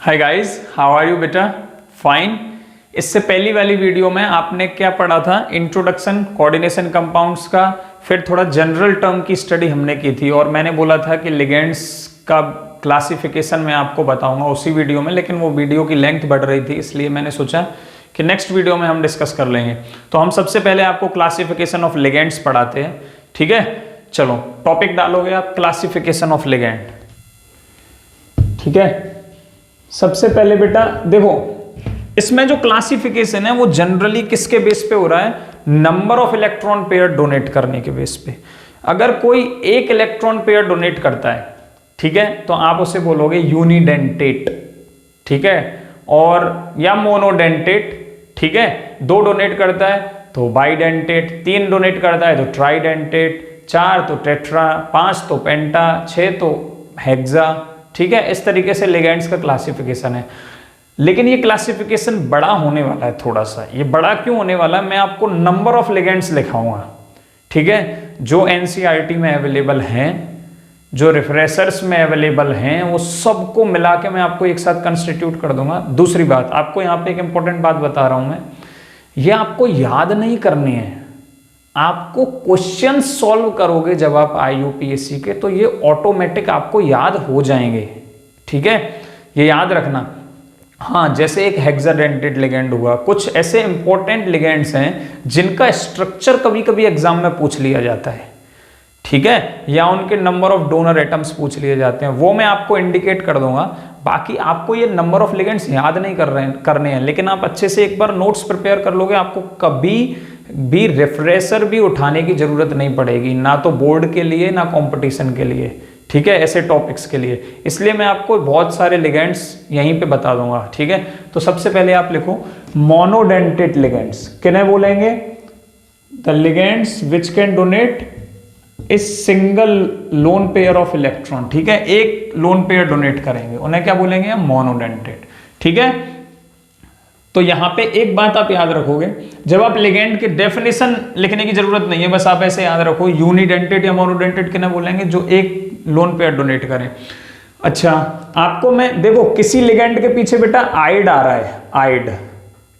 Hi guys, how are you बेटा? Fine. इससे पहली वाली वीडियो में आपने क्या पढ़ा था? इंट्रोडक्शन कोऑर्डिनेशन कंपाउंड्स का, फिर थोड़ा जनरल टर्म की स्टडी हमने की थी और मैंने बोला था कि लिगेंड्स का क्लासिफिकेशन मैं आपको बताऊंगा उसी वीडियो में, लेकिन वो वीडियो की लेंथ बढ़ रही थी, इसलिए मैंने सोचा कि नेक्स्ट वीडियो में हम डिस्कस कर लेंगे। तो हम सबसे पहले आपको क्लासिफिकेशन ऑफ लिगेंड्स पढ़ाते हैं, ठीक है? चलो टॉपिक डालोगे आप, क्लासिफिकेशन ऑफ लिगेंड, ठीक है? सबसे पहले बेटा देखो, इसमें जो क्लासिफिकेशन है वो जनरली किसके बेस पे हो रहा है? Number of electron pair donate करने के बेस पे। अगर कोई एक इलेक्ट्रॉन पेयर डोनेट करता है, ठीक है, तो आप उसे बोलोगे यूनिडेंटेट, ठीक है, और या मोनोडेंटेट, ठीक है। दो डोनेट करता है तो बाइडेंटेट, तीन डोनेट करता है तो ट्राइडेंटेट, चार तो टेट्रा, पांच तो पेंटा, छह तो हेक्सा, ठीक है। इस तरीके से लिगेंड्स का क्लासिफिकेशन है, लेकिन ये क्लासिफिकेशन बड़ा होने वाला है थोड़ा सा। ये बड़ा क्यों होने वाला है? मैं आपको नंबर ऑफ लिगेंड्स लिखाऊंगा, ठीक है, जो एनसीईआरटी में अवेलेबल हैं, जो रिफ्रेशर्स में अवेलेबल हैं, वो सबको मिला के मैं आपको एक साथ कंस्टिट्यूट कर दूंगा। दूसरी बात, आपको यहाँ पे एक इंपॉर्टेंट बात बता रहा हूं मैं, ये आपको याद नहीं करनी है, आपको क्वेश्चन सॉल्व करोगे जब आप आईयूपीएससी के, तो ये ऑटोमेटिक आपको याद हो जाएंगे, ठीक है, ये याद रखना। हाँ, जैसे एक हेक्साडेंटेट लिगेंड हुआ, कुछ ऐसे इंपॉर्टेंट लिगेंड्स हैं जिनका स्ट्रक्चर कभी कभी एग्जाम में पूछ लिया जाता है, ठीक है, या उनके नंबर ऑफ डोनर एटम्स पूछ लिए जाते हैं, वो मैं आपको इंडिकेट कर दूंगा। बाकी आपको ये नंबर ऑफ लिगेंड्स याद नहीं करने हैं, लेकिन आप अच्छे से एक बार नोट्स प्रिपेयर कर लोगे, आपको कभी भी रिफ्रेशर भी उठाने की जरूरत नहीं पड़ेगी, ना तो बोर्ड के लिए ना कंपटीशन के लिए, ठीक है, ऐसे टॉपिक्स के लिए। इसलिए मैं आपको बहुत सारे लिगेंड्स यहीं पे बता दूंगा, ठीक है। तो सबसे पहले आप लिखो मोनोडेंटेट लिगेंड्स, किन्हें बोलेंगे? The ligands which can donate is single lone pair of electron, ठीक है, एक लोन पेयर डोनेट करेंगे, उन्हें क्या बोलेंगे? मोनोडेंटेट, ठीक है। तो यहां पे एक बात आप याद रखोगे, जब आप लिगेंड की डेफिनेशन लिखने की जरूरत नहीं है, बस आप ऐसे याद रखो यूनिडेंटेट या मोनोडेंटेट किन्हें बोलेंगे? जो एक लोन पेयर डोनेट करें। अच्छा, आपको मैं देखो, किसी लिगेंड के पीछे बेटा आइड आ रहा है, आइड,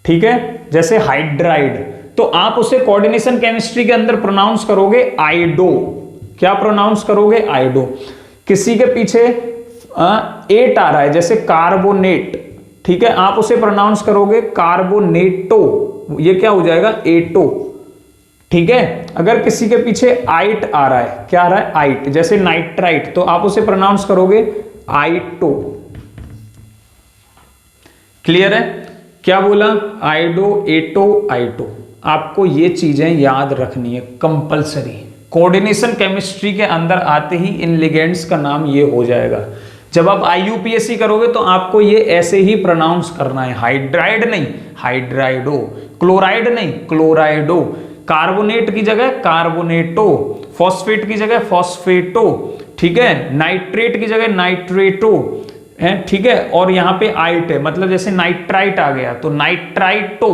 ठीक है, जैसे हाइड्राइड, तो आप उसे कोऑर्डिनेशन केमिस्ट्री के अंदर प्रोनाउंस करोगे आइडो। क्या प्रोनाउंस करोगे? आइडो। किसी के पीछे एट आ रहा है, जैसे कार्बोनेट, ठीक है, आप उसे प्रोनाउंस करोगे कार्बोनेटो, ये क्या हो जाएगा? एटो, ठीक है। अगर किसी के पीछे आइट आ रहा है, क्या आ रहा है? आइट, जैसे नाइट्राइट, तो आप उसे प्रोनाउंस करोगे आइटो। क्लियर है? क्या बोला? आइडो, एटो, आइटो। आपको ये चीजें याद रखनी है कंपलसरी। कोऑर्डिनेशन केमिस्ट्री के अंदर आते ही इन लिगेंड्स का नाम ये हो जाएगा। जब आप आईयूपीएससी करोगे तो आपको ये ऐसे ही प्रोनाउंस करना है, हाइड्राइड नहीं हाइड्राइडो, क्लोराइड नहीं क्लोराइडो, कार्बोनेट की जगह कार्बोनेटो, फॉस्फेट की जगह फॉस्फेटो, ठीक है, नाइट्रेट की जगह नाइट्रेटो, है, ठीक है। और यहां पे आइट है, मतलब जैसे नाइट्राइट आ गया तो नाइट्राइटो,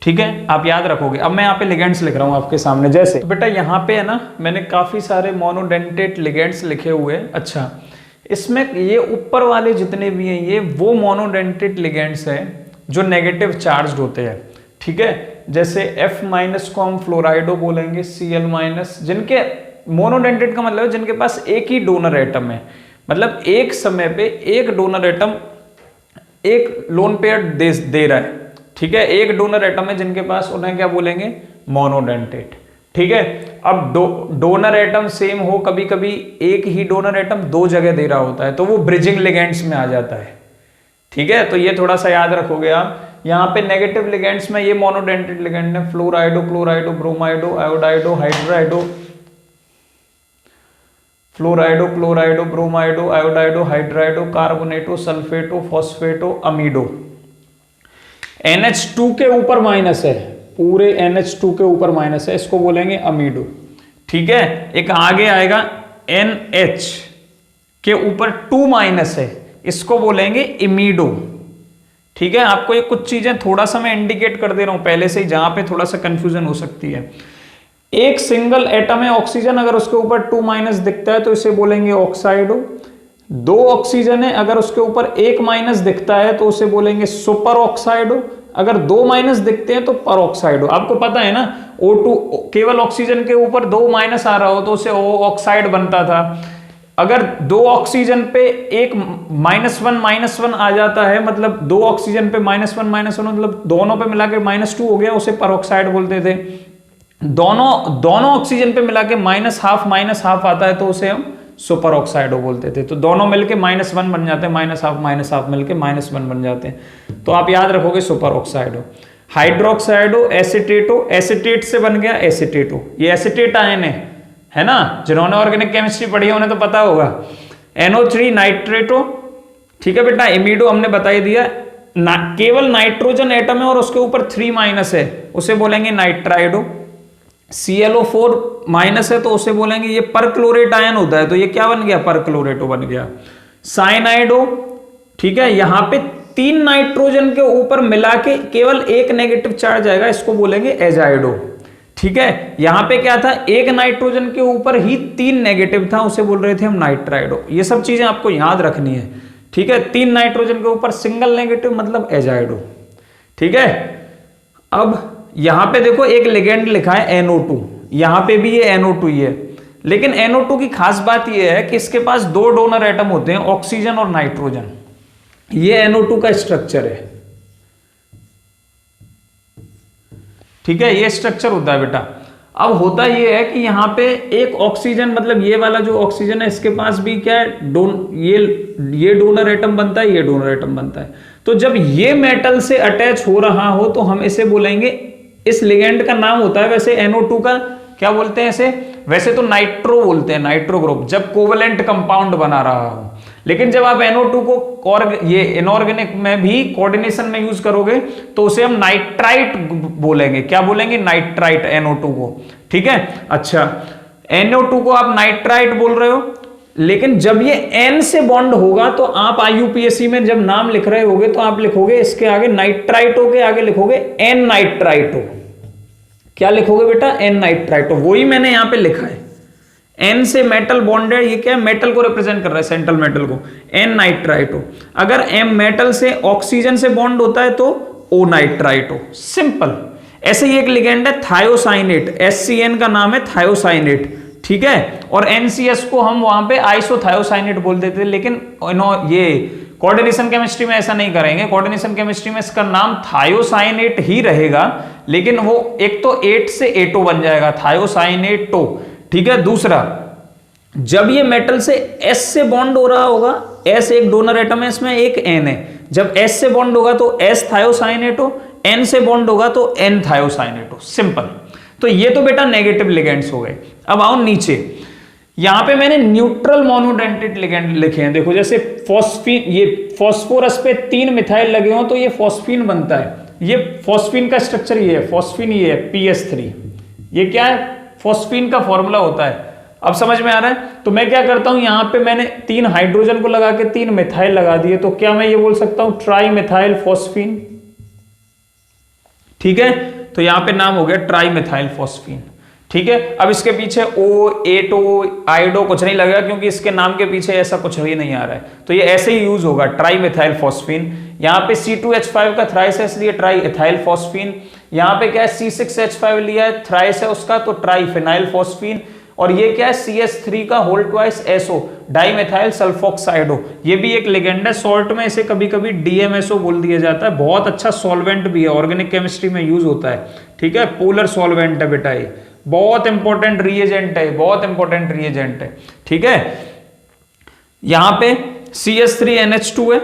ठीक है, आप याद रखोगे। अब मैं यहाँ पे लिगेंड्स लिख रहा हूं आपके सामने, जैसे बेटा यहाँ पे है ना, मैंने काफी सारे मोनोडेंटेट लिगेंड्स लिखे हुए हैं। अच्छा, इसमें ये ऊपर वाले जितने भी हैं, ये वो मोनोडेंटेट लिगेंड्स हैं जो नेगेटिव चार्ज होते हैं, ठीक है। जैसे F- को हम फ्लोराइडो बोलेंगे, Cl-, जिनके मोनोडेंटेट का मतलब है जिनके पास एक ही डोनर एटम है, मतलब एक समय पे एक डोनर एटम एक लोन पेयर दे रहा है, ठीक है, एक डोनर एटम है जिनके पास, उन्हें क्या बोलेंगे? मोनोडेंटेट, ठीक है। अब डोनर एटम सेम हो, कभी कभी एक ही डोनर एटम दो जगह दे रहा होता है, तो वो ब्रिजिंग लिगेंड्स में आ जाता है, ठीक है। तो ये थोड़ा सा याद रखोगे आप। यहाँ पे नेगेटिव लिगेंड्स में ये मोनोडेंटेट लिगेंड है, फ्लोराइडो, क्लोराइडो, ब्रोमाइडो, आयोडाइडो, हाइड्राइडो, फ्लोराइडो, क्लोराइडो, ब्रोमाइडो, आयोडाइडो, हाइड्राइडो, कार्बोनेटो, सल्फेटो, फॉस्फेटो, अमीडो। NH2 के ऊपर माइनस है, पूरे NH2 के ऊपर माइनस है, इसको बोलेंगे अमीडो, ठीक है। एक आगे आएगा NH के ऊपर 2 माइनस है, इसको बोलेंगे इमीडो, ठीक है। आपको ये कुछ चीजें थोड़ा सा मैं इंडिकेट कर दे रहा हूं पहले से ही, जहां पे थोड़ा सा कंफ्यूजन हो सकती है। एक सिंगल एटम है ऑक्सीजन, अगर उसके ऊपर 2 माइनस दिखता है तो इसे बोलेंगे ऑक्साइडो। दो ऑक्सीजन है, अगर उसके ऊपर एक माइनस दिखता है तो उसे बोलेंगे सुपर ऑक्साइड, अगर दो माइनस दिखते हैं तो पर ऑक्साइड। आपको पता है ना, O2 केवल ऑक्सीजन के ऊपर दो माइनस आ रहा हो तो उसे O ऑक्साइड बनता था। अगर दो ऑक्सीजन पे एक -1 आ जाता है, मतलब दो ऑक्सीजन पे -1 मतलब दोनों पे मिला के -2 हो गया, उसे पर ऑक्साइड बोलते थे। दोनों ऑक्सीजन पे मिला के -1/2 आता है तो उसे हम सुपर ऑक्साइडो बोलते थे। तो दोनों मिलके -1 बन जाते हैं, -1/2 मिलके -1 बन जाते हैं। तो आप याद रखोगे सुपर ऑक्साइडो। हाइड्रोक्साइडो, एसिटेटो, एसिटेट से बन गया एसिटेटो, ये एसिटेट आयन है ना, जिन्होंने ऑर्गेनिक केमिस्ट्री पढ़ी है उन्हें तो पता होगा। NO3 नाइट्रेटो, ठीक है बेटा। इमिडो हमने बता ही दिया, केवल नाइट्रोजन एटम है और उसके ऊपर 3 माइनस है, उसे बोलेंगे नाइट्राइडो। ClO4 माइनस है तो उसे बोलेंगे ये परक्लोरेट आयन होता है, तो ये क्या बन गया, परक्लोरेटो बन गया। साइनाइडो, ठीक है, यहां पे 3 नाइट्रोजन के ऊपर मिला के केवल एक नेगेटिव चार्ज आएगा, इसको बोलेंगे एजाइडो। ठीक है, यहां पे क्या था, एक नाइट्रोजन के ऊपर ही 3 नेगेटिव था, उसे बोल रहे थे हम नाइट्राइडो। ये सब चीजें आपको याद रखनी है, ठीक है। 3 नाइट्रोजन के ऊपर सिंगल नेगेटिव मतलब एजाइडो, ठीक है। अब यहां पे देखो एक लिगेंड लिखा है NO2, यहां पे भी ये NO2 ही है, लेकिन NO2 की खास बात ये है कि इसके पास 2 डोनर एटम होते हैं, ऑक्सीजन और नाइट्रोजन। ये NO2 का स्ट्रक्चर है, ठीक है, ये स्ट्रक्चर होता है बेटा। अब होता ये है कि यहां पे एक ऑक्सीजन, मतलब ये वाला जो ऑक्सीजन है इसके पास भी क्या है, ये डोनर एटम बनता है, ये डोनर एटम बनता है। तो जब ये मेटल से अटैच हो रहा हो तो हम इसे बोलेंगे, इस लिगेंड का नाम होता है वैसे NO2 का क्या बोलते हैं इसे, वैसे तो नाइट्रो बोलते हैं, नाइट्रो ग्रुप, जब कोवेलेंट कंपाउंड बना रहा हो। लेकिन जब आप NO2 को और ये इनऑर्गेनिक में भी कोऑर्डिनेशन में यूज करोगे तो उसे हम नाइट्राइट बोलेंगे। क्या बोलेंगे, नाइट्राइट NO2 को, ठीक है। अच्छा, NO2 को आप नाइट्राइट बोल रहे हो, लेकिन जब ये N से बॉन्ड होगा तो आप IUPAC में जब नाम लिख रहे होगे तो आप लिखोगे इसके आगे नाइट्राइटो के आगे लिखोगे N नाइट्राइटो। क्या लिखोगे बेटा, N नाइट्राइटो, वही मैंने यहां पे लिखा है। N से मेटल बॉन्डेड, ये क्या है, मेटल को रिप्रेजेंट कर रहा है, सेंट्रल मेटल को, N नाइट्राइटो। अगर M मेटल से ऑक्सीजन से बॉन्ड होता है तो O नाइट्राइटो, सिंपल। ऐसे ही एक लिगेंड है थायोसाइनेट, SCN का नाम है थायोसाइनेट, ठीक है। और NCS को हम वहां पे आइसोथायोसाइनेट बोल देते थे, लेकिन ये कोऑर्डिनेशन केमिस्ट्री में ऐसा नहीं करेंगे। कोऑर्डिनेशन केमिस्ट्री में इसका नाम थायोसाइनेट ही रहेगा, लेकिन वो एक तो 8 से एटो बन जाएगा, थायोसाइनेटो, ठीक है। दूसरा, जब ये मेटल से S से बॉन्ड हो रहा होगा, S एक डोनर एटम है, इसमें एक N है, जब S से बॉन्ड होगा तो S थायोसाइनेटो, N से बॉन्ड होगा तो N थायोसाइनेटो, सिंपल। तो ये तो बेटा नेगेटिव लिगेंड्स हो गए। अब आओ नीचे, यहां पे मैंने न्यूट्रल मोनोडेंटेट लिगेंड लिखे हैं, देखो जैसे फॉस्फीन, ये फॉस्फोरस पे 3 मिथाइल लगे हो तो ये फॉस्फीन बनता है। ये फॉस्फीन का स्ट्रक्चर ये है, फॉस्फीन ये है PS3, ये क्या है, फॉस्फीन का फॉर्मूला होता है। अब समझ में आ रहा है। तो मैं क्या करता हूं, यहां पे मैंने 3 हाइड्रोजन को लगा के 3 मिथाइल लगा दिए, तो क्या मैं ये बोल सकता हूं ट्राई मिथाइल फॉस्फीन, ठीक है। तो यहां पे नाम हो गया ट्राई मिथाइल फॉस्फीन, ठीक है। अब इसके पीछे O, एटो, आइडो कुछ नहीं लगा, क्योंकि इसके नाम के पीछे ऐसा कुछ भी नहीं आ रहा है, तो ये ऐसे ही यूज होगा, ट्राई मिथाइल फॉस्फीन। यहाँ पे C2H5 का थ्राइस है, इसलिए ट्राई इथाइल फॉस्फीन। यहाँ पे क्या है, C6H5 लिया है, थ्राइस है उसका, तो ट्राई फिनाइल फॉस्फीन। और ये क्या है, CS3 का whole twice SO, dimethyl sulphoxido. ये भी एक लिगेंड है, सॉल्ट में इसे कभी कभी DMSO बोल दिया जाता है। बहुत अच्छा सॉल्वेंट भी है, ऑर्गेनिक केमिस्ट्री में यूज होता है, ठीक है। पोलर सॉल्वेंट है बेटा, ये बहुत इंपॉर्टेंट रिएजेंट है, बहुत इंपॉर्टेंट रिएजेंट है, ठीक है। यहां पे CS3NH2 है,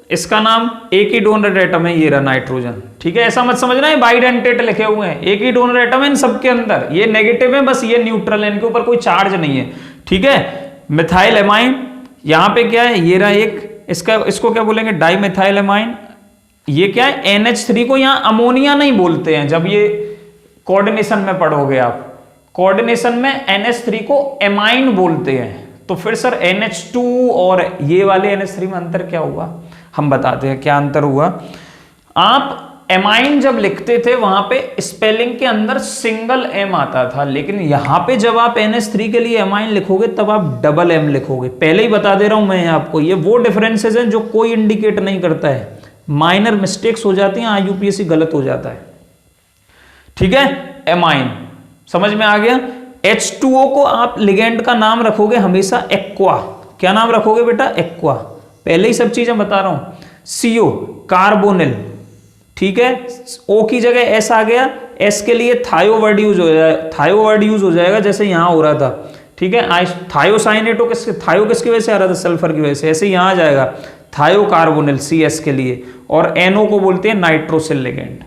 इसका नाम एक ही डोनर एटम है, ये रहा नाइट्रोजन, ठीक है। ऐसा मत समझना है बाइडेंटेट लिखे हुए हैं, एक ही डोनर एटम है इन सबके अंदर, ये नेगेटिव है, बस ये न्यूट्रल है, इनके ऊपर कोई चार्ज नहीं है, ठीक है। मिथाइल एमाइन, यहां पे क्या है, ये रहा एक, इसको क्या बोलेंगे, डाई मिथाइल एमाइन। ये क्या है, NH3 को यहां अमोनिया नहीं बोलते हैं, जब ये कोऑर्डिनेशन में पढ़ोगे आप, कोऑर्डिनेशन में NH3 को एमाइन बोलते हैं। तो फिर सर NH2 और ये वाले NH3 में अंतर क्या हुआ, हम बताते हैं क्या अंतर हुआ। आप एमाइन जब लिखते थे वहां पे स्पेलिंग के अंदर सिंगल एम आता था, लेकिन यहां पे जब आप NH3 के लिए एमाइन लिखोगे तब आप डबल एम लिखोगे। पहले ही बता दे रहा हूं मैं आपको, ये वो डिफरेंसेस हैं जो कोई इंडिकेट नहीं करता है, माइनर मिस्टेक्स हो जाती हैं, IUPAC गलत हो जाता है। ठीक है, एमाइन समझ में आ गया। H2O को आप लिगेंड का नाम रखोगे हमेशा एक्वा। क्या नाम रखोगे बेटा? एक्वा। पहले ही सब चीजें बता रहा हूं। CO कार्बोनिल, ठीक है, O की जगह S आ गया, S के लिए थायो वर्ड यूज हो जाएगा, थायो वर्ड यूज हो जाएगा जैसे यहां हो रहा था। ठीक है, थायोसाइनेटो थायो किसकी वजह से आ रहा था? सल्फर की वजह से, ऐसे यहां आ जाएगा थायो कार्बोनिल CS के लिए, और NO को बोलते हैं नाइट्रोसिल लिगेंड।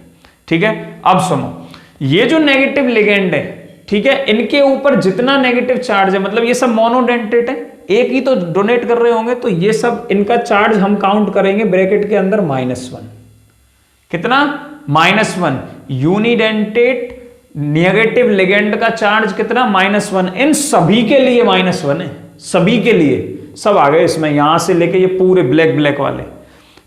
ठीक है, अब सुनो, ये जो नेगेटिव लिगेंड है, ठीक है, इनके ऊपर जितना नेगेटिव चार्ज है, मतलब ये सब मोनोडेंटेट है, एक ही तो डोनेट कर रहे होंगे, तो ये सब इनका चार्ज हम काउंट करेंगे ब्रैकेट के अंदर -1। कितना? -1। यूनिडेंटेट नेगेटिव लिगेंड का चार्ज कितना? -1। इन सभी के लिए -1 है, सभी के लिए, सब आ गए इसमें, यहां से लेके ये पूरे ब्लैक वाले।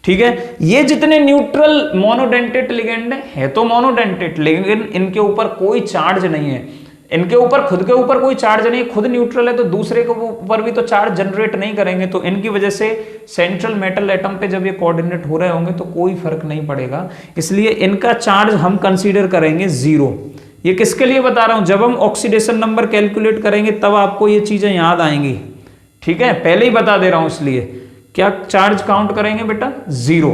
ठीक है, ये जितने न्यूट्रल मोनोडेंटेट लिगेंड है तो मोनोडेंटेट, लेकिन इनके ऊपर कोई चार्ज नहीं है, इनके ऊपर खुद के ऊपर कोई चार्ज नहीं है, खुद न्यूट्रल है तो दूसरे के ऊपर भी तो चार्ज जनरेट नहीं करेंगे, तो इनकी वजह से सेंट्रल मेटल एटम पे जब ये कोऑर्डिनेट हो रहे होंगे तो कोई फर्क नहीं पड़ेगा, इसलिए इनका चार्ज हम कंसीडर करेंगे 0। ये किसके लिए बता रहा हूं? जब हम ऑक्सीडेशन नंबर कैलकुलेट करेंगे तब आपको ये चीजें याद आएंगी। ठीक है, पहले ही बता दे रहा हूं, इसलिए क्या चार्ज काउंट करेंगे बेटा? 0।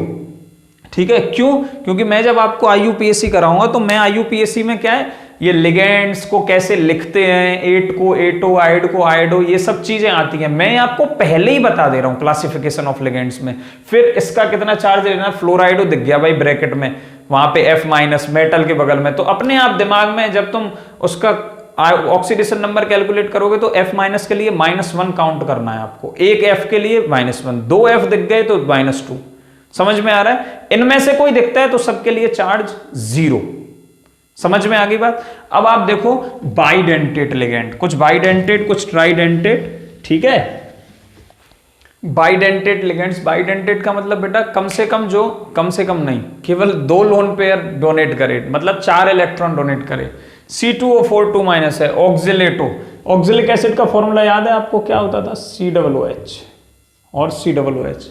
ठीक है, क्यों? क्योंकि मैं जब आपको IUPAC कराऊंगा तो मैं IUPAC में क्या है, ये लिगेंड्स को कैसे लिखते हैं, एट को एटो, आइड को आइडो, ये सब चीजें आती हैं, मैं आपको पहले ही बता दे रहा हूं क्लासिफिकेशन ऑफ लिगेंड्स में। फिर इसका कितना चार्ज लेना, फ्लोराइडो दिख गया भाई ब्रैकेट में, वहां पे F- मेटल के बगल में, तो अपने आप दिमाग में जब तुम उसका ऑक्सीडेशन नंबर कैलकुलेट करोगे तो F- के लिए -1 काउंट करना है आपको, एक F के लिए -1, 2 F दिख गए तो -2। समझ में आ रहा है? इनमें से कोई दिखता है तो सबके लिए चार्ज 0। समझ में आ गई बात? अब आप देखो बाइडेंटेट लिगेंड, कुछ बाइडेंटेट कुछ ट्राइडेंटेट। ठीक है, बाइडेंटेट लिगेंड्स, बाइडेंटेट का मतलब बेटा कम से कम, जो कम से कम नहीं, केवल 2 लोन पेयर डोनेट करे, मतलब 4 इलेक्ट्रॉन डोनेट करे। C2O4 2- है, ऑक्सिलेटो, ऑक्सिलिक एसिड का फॉर्मूला याद है आपको? क्या होता था? COOH और COOH।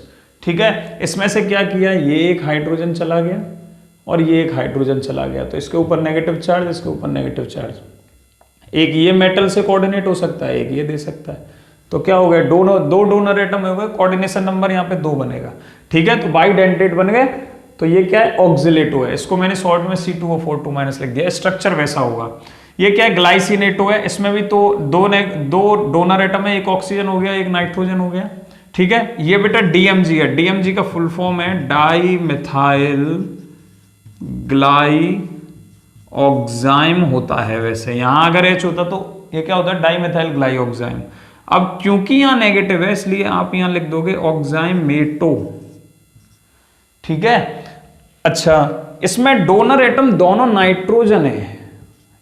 ठीक है, इसमें से क्या किया, ये एक हाइड्रोजन चला गया और ये एक हाइड्रोजन चला गया, तो इसके ऊपर नेगेटिव चार्ज, इसके ऊपर नेगेटिव चार्ज, एक ये मेटल से कोऑर्डिनेट हो सकता है, एक ये दे सकता है, तो क्या हो गया, दो डोनर एटम हो गए, कोऑर्डिनेशन नंबर यहाँ पे 2 बनेगा। ठीक है, तो बाइडेंटेट बन गए, तो ये क्या है, ऑक्सिलेटो है, इसको मैंने शॉर्ट में C2O4 2- लिख दिया, स्ट्रक्चर वैसा होगा। ये क्या है, ग्लाइसिनेटो है, इसमें भी तो दो डोनर एटम है, एक ऑक्सीजन हो गया, एक नाइट्रोजन हो गया। ठीक है, ये बेटा DMG है, DMG का फुल फॉर्म है डाई मिथाइल ग्लाई ऑक्साइम होता है, वैसे यहां अगर H होता तो ये क्या होता है, डाई मिथाइल ग्लाई ऑक्साइम। अब क्योंकि यहां नेगेटिव है इसलिए आप यहां लिख दोगे ऑक्साइमेटो। ठीक है, अच्छा, इसमें डोनर एटम दोनों नाइट्रोजन है,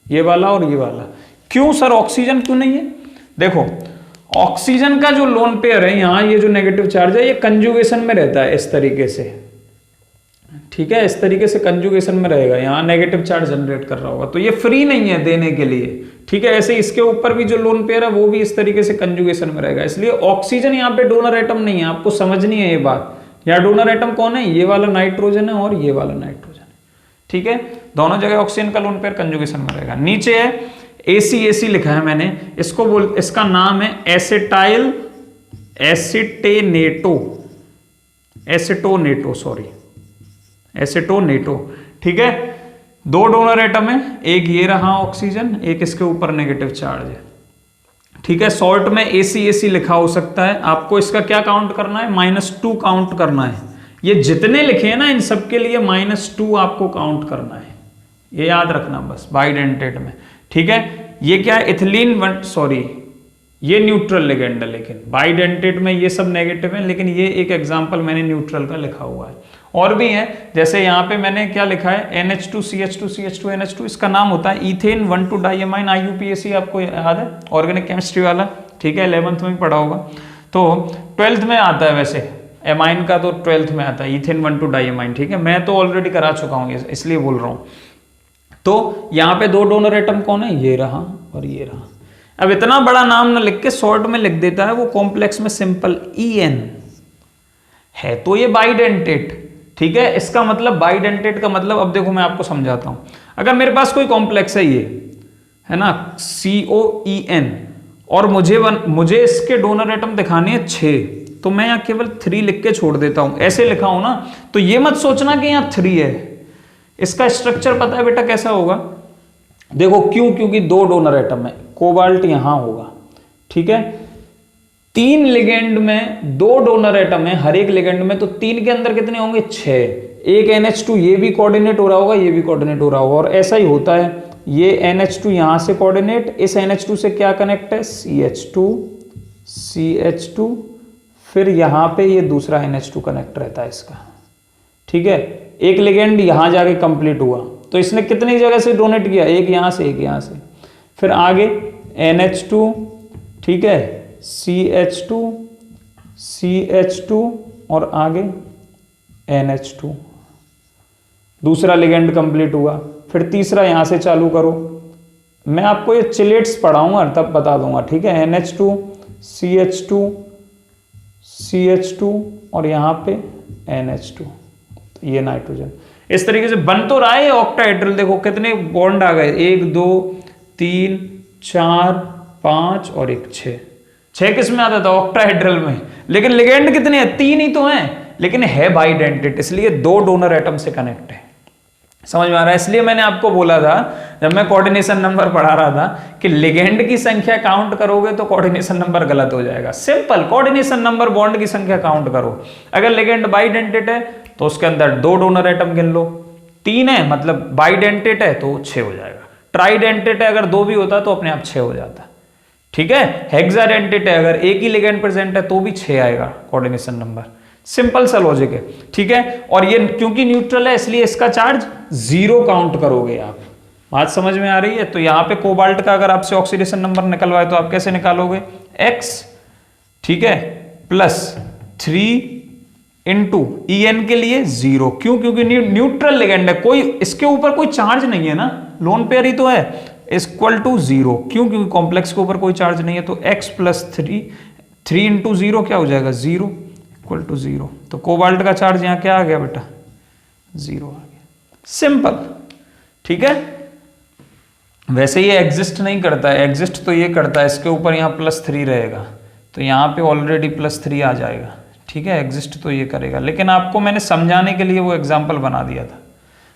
ये वाला और ये वाला। क्यों सर ऑक्सीजन क्यों नहीं है? देखो, ऑक्सीजन का जो लोन पेयर है यहां, ये जो नेगेटिव चार्ज है ये कंजुगेशन में रहता है इस तरीके से। ठीक है, इस तरीके से कंजुगेशन में रहेगा, यहां नेगेटिव चार्ज जनरेट कर रहा होगा, तो ये फ्री नहीं है देने के लिए। ठीक है, ऐसे इसके ऊपर भी जो लोन पेयर है वो भी इस तरीके से कंजुगेशन में रहेगा, इसलिए ऑक्सीजन यहाँ पे डोनर एटम नहीं है, आपको समझनी है ये बात। यहाँ डोनर एटम कौन है, ये वाला नाइट्रोजन है और ये वाला नाइट्रोजन है। ठीक है, दोनों जगह ऑक्सीजन का लोन पेयर कंजुगेशन में रहेगा। नीचे है AC लिखा है मैंने, इसका नाम है एसिटाइल एसिटोनेटो। ठीक है, 2 डोनर एटम है, एक ये रहा ऑक्सीजन, एक इसके ऊपर नेगेटिव चार्ज है। ठीक है, शॉर्ट में AC लिखा हो सकता है, आपको इसका क्या काउंट करना है, -2 काउंट करना है। ये जितने लिखे हैं ना इन सबके लिए -2 आपको काउंट करना है, ये याद रखना बस बाइडेंटेट में। ठीक है, ये क्या है, इथिलीन ये न्यूट्रल लिगेंड है, लेकिन बाइडेंटेट में ये सब नेगेटिव है, लेकिन ये एक एग्जांपल मैंने न्यूट्रल का लिखा हुआ है। और भी है, जैसे यहाँ पे मैंने क्या लिखा है, NH2CH2CH2 NH2, इसका नाम होता है इथेन 1,2-डाइअमाइन। IUPAC आपको याद है, ऑर्गेनिक केमिस्ट्री वाला। ठीक है, 11th में पढ़ा होगा, तो 12th में आता है वैसे, एमाइन का तो 12th में आता है, इथेन 1,2 डाइएमाइन, ठीक है, मैं तो ऑलरेडी करा चुका हूँ इसलिए बोल रहा हूँ। तो यहाँ पे दो डोनर एटम कौन है, ये रहा और ये रहा। अब इतना बड़ा नाम ना लिख के शॉर्ट में लिख देता है वो, कॉम्प्लेक्स में सिंपल EN है, तो ये बाइडेंटेट, ठीक है। इसका मतलब बाइडेंटेट का मतलब, अब देखो मैं आपको समझाता हूं। अगर मेरे पास कोई कॉम्प्लेक्स है, ये है ना COEN, और मुझे इसके डोनर एटम दिखाने हैं 6, तो मैं यहाँ केवल 3 लिख के छोड़ देता हूं, ऐसे लिखा हूं ना, तो ये मत सोचना कि यहाँ 3 है। इसका स्ट्रक्चर पता है बेटा कैसा होगा, देखो क्यों, क्योंकि 2 डोनर एटम है, कोबाल्ट यहां होगा, ठीक है। 3 लिगेंड में 2 डोनर एटम है हर एक लिगेंड में, तो 3 के अंदर कितने होंगे, 6। एक NH2 ये भी कोऑर्डिनेट हो रहा होगा, ये भी कोऑर्डिनेट हो रहा होगा, और ऐसा ही होता है, ये NH2 यहां से कोऑर्डिनेट, इस NH2 से क्या कनेक्ट है, CH2, फिर यहां पे ये दूसरा NH2 कनेक्ट रहता है इसका, ठीक है। एक लिगेंड यहां जाके कंप्लीट हुआ, तो इसने कितनी जगह से डोनेट किया, एक यहां से, एक यहां से, फिर आगे NH2, ठीक है, CH2 और आगे NH2, दूसरा लिगेंड कंप्लीट हुआ, फिर तीसरा यहां से चालू करो। मैं आपको ये चिलेट्स पढ़ाऊंगा तब बता दूंगा, ठीक है। NH2, CH2 और यहां पे NH2, तो ये नाइट्रोजन इस तरीके से बन तो रहा है ऑक्टाहेड्रल। देखो कितने बॉन्ड आ गए, 1 2 3 4 5 और 1 6 किस में आता था, ऑक्टाहेड्रल में, लेकिन लिगेंड कितने हैं, 3 ही तो हैं, लेकिन है बाइडेंटेट, इसलिए 2 डोनर एटम से कनेक्ट है। समझ में आ रहा है? इसलिए मैंने आपको बोला था जब मैं कोऑर्डिनेशन नंबर पढ़ा रहा था कि लिगेंड की संख्या काउंट करोगे तो कोऑर्डिनेशन नंबर गलत हो जाएगा। सिंपल, कोऑर्डिनेशन नंबर बॉन्ड की संख्या काउंट करो। अगर लिगेंड बाइडेंटेट है तो उसके अंदर 2 डोनर एटम गिन लो, 3 है मतलब बाइडेंटेट है तो 6 हो जाएगा। ट्राइडेंटेट है अगर 2 भी होता तो अपने आप 6 हो जाता, ठीक है। हेक्साडेंटेट है अगर एक ही लिगेंड प्रेजेंट है तो भी 6 आएगा कोऑर्डिनेशन नंबर। सिंपल सा लॉजिक है, ठीक है। और ये क्योंकि न्यूट्रल है इसलिए इसका चार्ज 0 काउंट करोगे आप। बात समझ में आ रही है? तो यहां पे कोबाल्ट का अगर आपसे ऑक्सीडेशन नंबर निकलवाए तो आप कैसे निकालोगे, X, ठीक है, +3 इंटू EN के लिए 0। क्यों? क्योंकि न्यूट्रल लिगेंड है, कोई इसके ऊपर कोई चार्ज नहीं है ना, लोन पेयर ही तो है, इक्वल टू 0। क्यों? क्योंकि कॉम्प्लेक्स के ऊपर कोई चार्ज नहीं है, तो X +3 3 इंटू 0 क्या हो जाएगा, 0 इक्वल टू 0। तो कोबाल्ट का चार्ज यहां क्या आ गया बेटा, 0 आ गया। सिंपल, ठीक है। वैसे ये एग्जिस्ट नहीं करता है, एग्जिस्ट तो ये करता है, इसके ऊपर यहाँ +3 रहेगा तो यहाँ पे ऑलरेडी +3 आ जाएगा, ठीक है। एग्जिस्ट तो ये करेगा, लेकिन आपको मैंने समझाने के लिए वो एग्जाम्पल बना दिया था।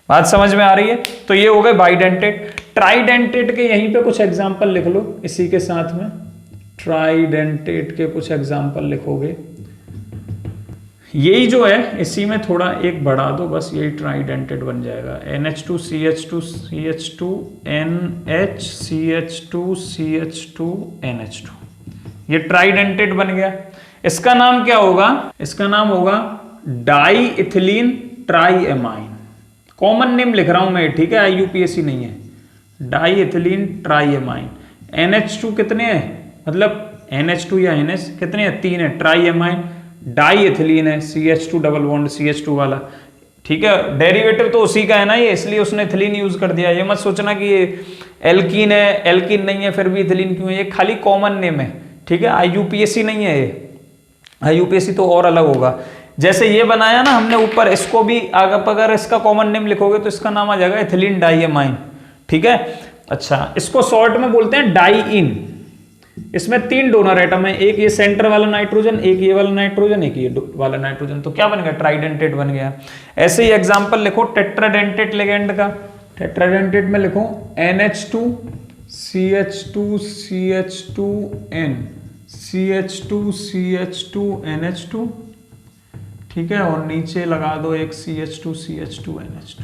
बात समझ में आ रही है? तो ये हो गए बाइडेंटेट। ट्राइडेंटेट के यहीं पे कुछ एग्जाम्पल लिख लो इसी के साथ में, ट्राइडेंटेट के कुछ एग्जाम्पल लिखोगे। यही जो है इसी में थोड़ा एक बढ़ा दो बस, यही ट्राइडेंटेट बन जाएगा। NH2 CH2 CH2 NH CH2 CH2 NH2, ये ट्राइडेंटेट बन गया। इसका नाम क्या होगा, इसका नाम होगा डाई इथिलीन ट्राईएमाइन। कॉमन नेम लिख रहा हूं मैं, ठीक है, IUPAC नहीं है। Die ethylene ट्राईएमाइन। NH2 कितने हैं, मतलब NH2 या NH कितने हैं, 3 है। ट्राईएमाइन डाई इथिलीन है, CH2 डबल बॉन्ड CH2 वाला, ठीक है। डेरिवेटिव तो उसी का है ना ये, इसलिए उसने इथिलीन यूज कर दिया। ये मत सोचना कि ये एल्कीन है, एल्कीन नहीं है फिर भी इथिलीन क्यों है, ये खाली कॉमन नेम है, ठीक है। IUPAC नहीं है ये, IUPAC तो और अलग होगा। जैसे ये बनाया ना हमने ऊपर, इसको भी अगर इसका कॉमन नेम लिखोगे तो इसका नाम आ जाएगा इथिलीन डाईएमाइन, ठीक है। अच्छा, इसको शॉर्ट में बोलते हैं डाईइन। इसमें 3 डोनर एटम है, एक ये सेंटर वाला नाइट्रोजन, एक ये वाला नाइट्रोजन, एक ये वाला नाइट्रोजन, तो क्या बन गया, ट्राइडेंटेट बन गया। ऐसे ही एग्जांपल लिखो टेट्राडेंटेट लिगेंड का। टेट्राडेंटेट में लिखो NH2 CH2 CH2N CH2 CH2 NH2, ठीक है, और नीचे लगा दो एक CH2 CH2 NH2।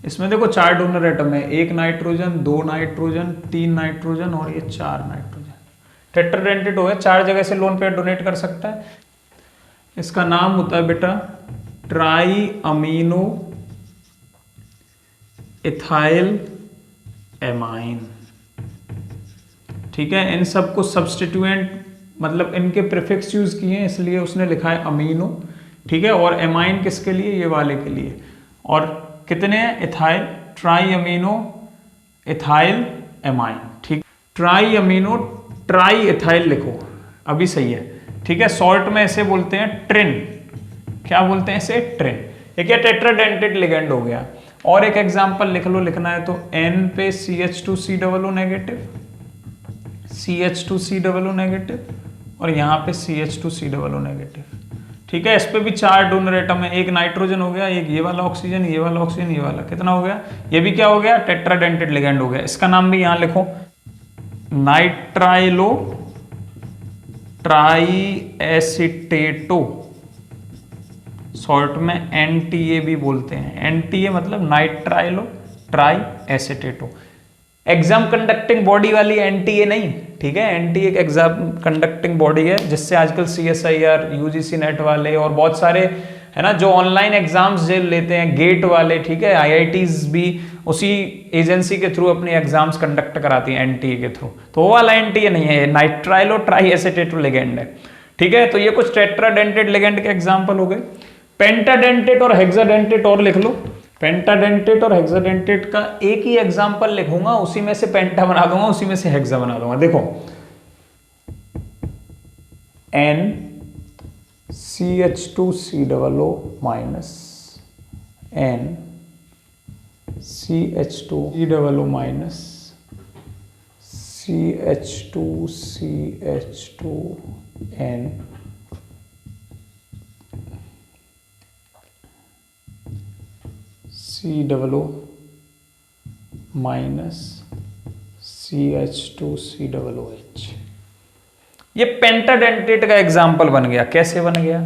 इसमें देखो 4 डोनर एटम है, 1 नाइट्रोजन, 2 नाइट्रोजन, 3 नाइट्रोजन और ये 4 नाइट्रोजन। टेट्राडेंटेट हो गया, 4 जगह से लोन पेयर डोनेट कर सकता है। इसका नाम होता है बेटा ट्राई अमीनो इथाइल एमाइन, ठीक है। इन सबको सब्स्टिट्यूएंट मतलब इनके प्रीफिक्स यूज किए हैं इसलिए उसने लिखा है अमीनो, ठीक है। और एमाइन किसके लिए, ये वाले के लिए। और कितने हैं, ethyl, try amino ethyl amine, ठीक। ट्राई अमीनो ट्राई इथाइल लिखो, अभी सही है, ठीक है। शॉर्ट में ऐसे बोलते हैं ट्रिन, क्या बोलते हैं इसे, ट्रिन। ये क्या टेट्राडेंटेट लिगेंड हो गया। और एक एग्जांपल लिख लो, लिखना है तो N पे CH2COO नेगेटिव, CH2COO नेगेटिव, और यहाँ पे CH2COO नेगेटिव, ठीक है। इस पे भी 4 डोनर एटम है, एक नाइट्रोजन हो गया, एक ये वाला ऑक्सीजन, ये वाला ऑक्सीजन, ये वाला, कितना हो गया, ये भी क्या हो गया, टेट्राडेंटेट लिगेंड हो गया। इसका नाम भी यहाँ लिखो, नाइट्राइलो ट्राई एसिटेटो, शॉर्ट में NTA भी बोलते हैं। NTA मतलब nitrilotriacetato. Exam conducting body वाली NTA नहीं, ठीक है। NTA एक एग्जाम कंडक्टिंग बॉडी है जिससे आजकल CSIR, UGC नेट वाले और बहुत सारे है ना जो ऑनलाइन एग्जाम्स जो लेते हैं, गेट वाले, ठीक है, IITs भी उसी एजेंसी के थ्रू अपनी एग्जाम्स कंडक्ट कराती हैं, NTA के थ्रू। तो वो वाला NTA नहीं है, नाइट्राइलो ट्राई एसिटेटो लिगेंड है, ठीक है। तो ये कुछ टेट्राडेंटेट लिगेंड के एग्जाम्पल हो गए। पेंटाडेंटेट और हेक्साडेंटेट और लिख लो। पेंटाडेंटेट और हेक्साडेंटेट का एक ही एग्जांपल लिखूंगा, उसी में से पेंटा बना दूंगा, उसी में से हेक्सा बना दूंगा। देखो NCH2COO minus, NCH2COO minus, CH2CH2N, COO minus CH2COOH। ये पेंटाडेंटेट का एग्जाम्पल बन गया। कैसे बन गया,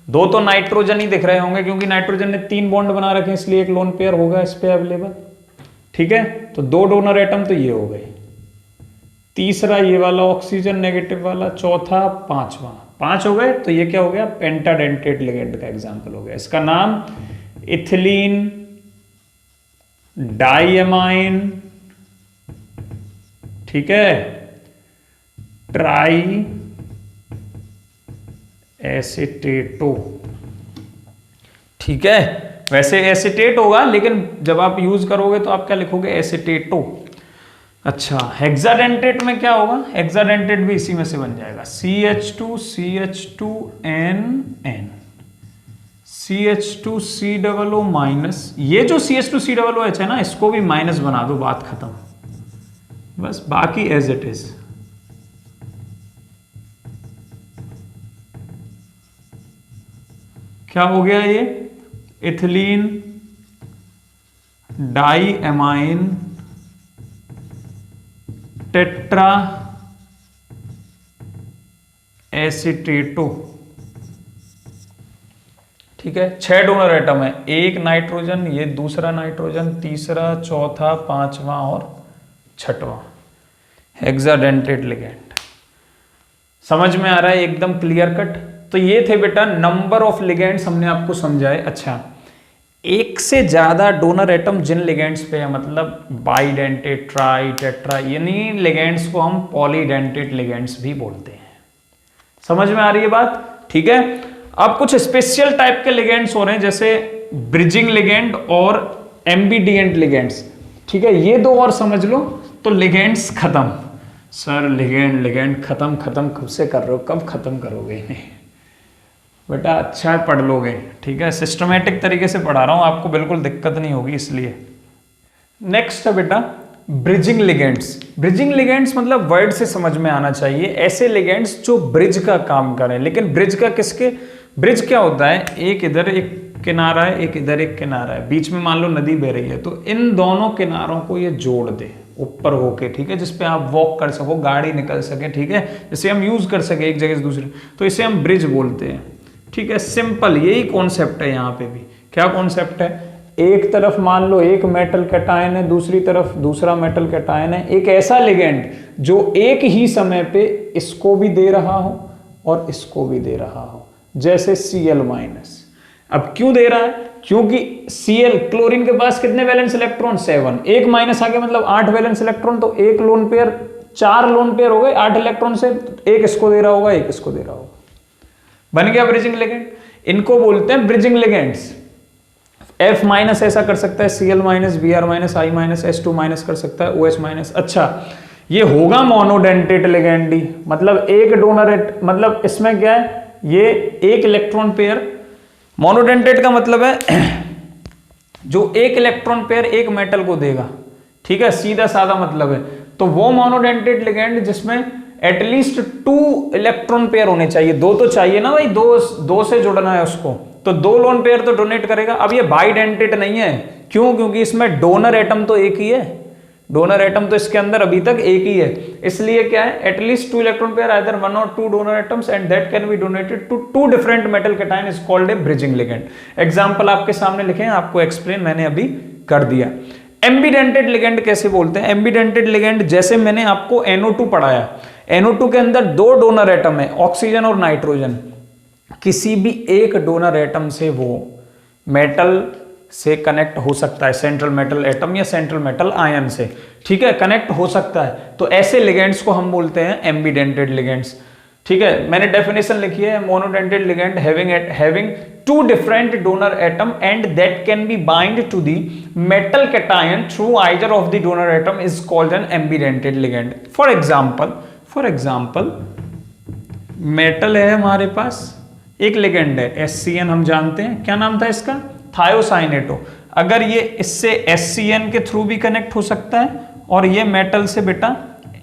दो तो नाइट्रोजन ही दिख रहे होंगे क्योंकि नाइट्रोजन ने 3 बॉन्ड बना रखे हैं, इसलिए एक लोन पेयर होगा इस पे अवेलेबल, ठीक है। तो 2 डोनर एटम तो ये हो गए, तीसरा ये वाला ऑक्सीजन नेगेटिव वाला, चौथा, पांचवा, 5 हो गए। तो ये क्या हो गया, पेंटाडेंटेट लिगेंड का एग्जाम्पल हो गया। इसका नाम इथिलीन डाइएमाइन, ठीक है, ट्राई एसिटेटो, ठीक है। वैसे एसिटेट होगा लेकिन जब आप यूज करोगे तो आप क्या लिखोगे, एसिटेटो। अच्छा, हेक्साडेंटेट में क्या होगा, हेक्साडेंटेट भी इसी में से बन जाएगा, CH2CH2NN, CH2COO माइनस। ये जो CH2COOH है ना, इसको भी माइनस बना दो, बात खत्म, बस बाकी एज इट इज। क्या हो गया ये, इथिलीन डाइएमाइन टेट्रा एसिटेटो, ठीक है। 6 डोनर एटम है, एक नाइट्रोजन, ये दूसरा नाइट्रोजन, तीसरा, चौथा, पांचवा और छठवां, हेक्साडेंटेट लिगेंड। समझ में आ रहा है, एकदम क्लियर कट। तो ये थे बेटा नंबर ऑफ लिगेंड्स हमने आपको समझाए। अच्छा, एक से ज्यादा डोनर एटम जिन लिगेंड्स पे है, मतलब बाइडेंटेट, ट्राई, टेट्रा, यानी लिगेंड्स को हम पॉलीडेंटेट लिगेंड्स भी बोलते हैं। समझ में आ रही है बात, ठीक है। अब कुछ स्पेशल टाइप के लिगेंड्स हो रहे हैं, जैसे ब्रिजिंग लिगेंड और एम्बिडिएंट लिगेंड्स, ठीक है। ये 2 और समझ लो तो लिगेंड्स खत्म। सर लिगेंड खत्म कब से कर रहे हो, कब खत्म करोगे बेटा, अच्छा पढ़ लोगे, ठीक है। सिस्टमेटिक तरीके से पढ़ा रहा हूं आपको, बिल्कुल दिक्कत नहीं होगी इसलिए। नेक्स्ट है बेटा ब्रिजिंग लिगेंड्स। ब्रिजिंग लिगेंड्स मतलब वर्ड से समझ में आना चाहिए, ऐसे लिगेंड्स जो ब्रिज का काम करें। लेकिन ब्रिज का किसके, ब्रिज क्या होता है, एक इधर एक किनारा है, एक इधर एक किनारा है, बीच में मान लो नदी बह रही है, तो इन दोनों किनारों को ये जोड़ दे ऊपर होके, ठीक है, जिसपे आप वॉक कर सको, गाड़ी निकल सके, ठीक है, जिसे हम यूज कर सके एक जगह से दूसरे, तो इसे हम ब्रिज बोलते हैं, ठीक है। सिंपल यही कॉन्सेप्ट है यहाँ पे भी। क्या कॉन्सेप्ट है, एक तरफ मान लो एक मेटल कैटायन है, दूसरी तरफ दूसरा मेटल कैटायन है, एक ऐसा लिगेंड जो एक ही समय पे इसको भी दे रहा हो और इसको भी दे रहा हो, जैसे Cl-। अब क्यों दे रहा है, क्योंकि Cl क्लोरीन के पास कितने वैलेंस इलेक्ट्रॉन, 7, एक माइनस आ गया मतलब 8 वैलेंस इलेक्ट्रॉन, तो एक लोन पेयर 4 लोन पेयर हो गए 8 इलेक्ट्रॉन से, एक इसको दे रहा होगा, एक इसको दे रहा होगा, बन गया ब्रिजिंग लिगेंड। इनको बोलते हैं ब्रिजिंग लिगेंड्स। F माइनस ऐसा कर सकता है, Cl minus, Br minus, I minus, S2 minus कर सकता है, OH माइनस। अच्छा, ये होगा मोनोडेंटेट लिगेंड ही, मतलब एक डोनर, मतलब इसमें क्या है, ये एक इलेक्ट्रॉन पेयर, मोनोडेंटेट का मतलब है जो एक इलेक्ट्रॉन पेयर एक मेटल को देगा, ठीक है, सीधा साधा मतलब है। तो वो मोनोडेंटेट लिगेंड जिसमें एटलीस्ट 2 इलेक्ट्रॉन पेयर होने चाहिए, 2 तो चाहिए ना भाई, दो से जुड़ना है उसको, तो 2 लोन पेयर तो डोनेट करेगा। अब ये बाइडेंटेट नहीं है, क्यों? क्योंकि इसमें डोनर एटम तो एक ही है, डोनर एटम तो इसके अंदर अभी तक एक ही है, इसलिए क्या है, एटलीस्ट 2 इलेक्ट्रॉन पेयर, आइदर 1 और 2 donor atoms, and that can be donated to 2 different metal cation, is called a bridging ligand. Example आपके सामने लिखे हैं, आपको एक्सप्लेन मैंने अभी कर दिया। एम्बीडेंटेड लिगेंड कैसे बोलते हैं? एम्बीडेंटेड लिगेंड जैसे मैंने आपको NO2 पढ़ाया, NO2 के अंदर 2 डोनर एटम है, ऑक्सीजन और नाइट्रोजन, किसी भी एक डोनर एटम से वो मेटल से कनेक्ट हो सकता है, सेंट्रल मेटल एटम या सेंट्रल मेटल आयन से, ठीक है, कनेक्ट हो सकता है। तो ऐसे लिगेंड्स को हम बोलते हैं एम्बीडेंटेड लिगेंड्स, ठीक है। मैंने डेफिनेशन लिखी है, monodentate ligand having 2 different donor atom and that can be bind to the metal cation through either of the donor atom is called an ambidentate ligand. For example metal है हमारे पास, एक ligand है SCN, हम जानते हैं, क्या नाम था इसका, थायोसाइनेटो। अगर ये इससे SCN के थ्रू भी कनेक्ट हो सकता है और ये मेटल से बेटा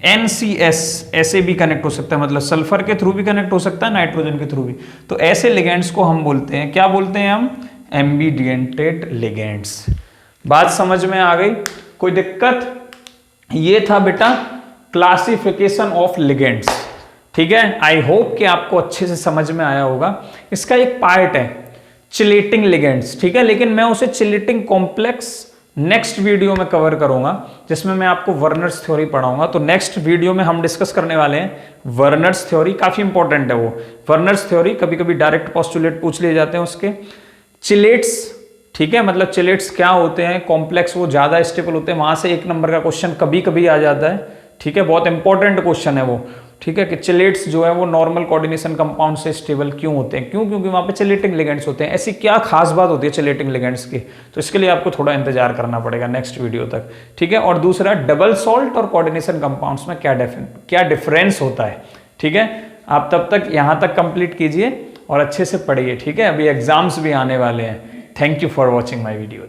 NCS ऐसे भी कनेक्ट हो सकता है, मतलब सल्फर के थ्रू भी कनेक्ट हो सकता है, नाइट्रोजन के थ्रू भी। तो ऐसे लिगेंड्स को हम बोलते हैं, क्या बोलते हैं हम, एम्बीडेंटेड लिगेंड्स। बात समझ में आ गई? कोई दिक्कत? ये था बेटा क्लासिफिकेशन ऑफ लिगेंड्स, ठीक है। आई होप कि आपको अच्छे से समझ में आया होगा। इसका एक पार्ट है चिलेटिंग लिगेंड्स, ठीक है, लेकिन मैं उसे चिलेटिंग कॉम्प्लेक्स नेक्स्ट वीडियो में कवर करूंगा, जिसमें मैं आपको वर्नर्स थ्योरी पढ़ाऊंगा। तो नेक्स्ट वीडियो में हम डिस्कस करने वाले हैं वर्नर्स थ्योरी, काफी इंपॉर्टेंट है वो वर्नर्स थ्योरी। कभी कभी डायरेक्ट पोस्टुलेट पूछ लिए जाते हैं उसके। चिलेट्स, ठीक है, मतलब चिलेट्स क्या होते हैं, कॉम्प्लेक्स वो ज्यादा स्टेबल होते हैं, वहां से 1 नंबर का क्वेश्चन कभी कभी आ जाता है, ठीक है, बहुत इंपॉर्टेंट क्वेश्चन है वो, ठीक है, कि चिलेट्स जो है वो नॉर्मल कोऑर्डिनेशन कंपाउंड से स्टेबल क्यों होते हैं, क्यों? क्योंकि वहां पे चिलेटिंग लिगेंड्स होते हैं। ऐसी क्या खास बात होती है चिलेटिंग लिगेंड्स की? तो इसके लिए आपको थोड़ा इंतजार करना पड़ेगा नेक्स्ट वीडियो तक, ठीक है। और दूसरा, डबल सॉल्ट और कोऑर्डिनेशन कंपाउंड्स में क्या डिफरेंस होता है, ठीक है। आप तब तक यहां तक कंप्लीट कीजिए और अच्छे से पढ़िए, ठीक है। अभी एग्जाम्स भी आने वाले हैं। Thank you for watching my videos.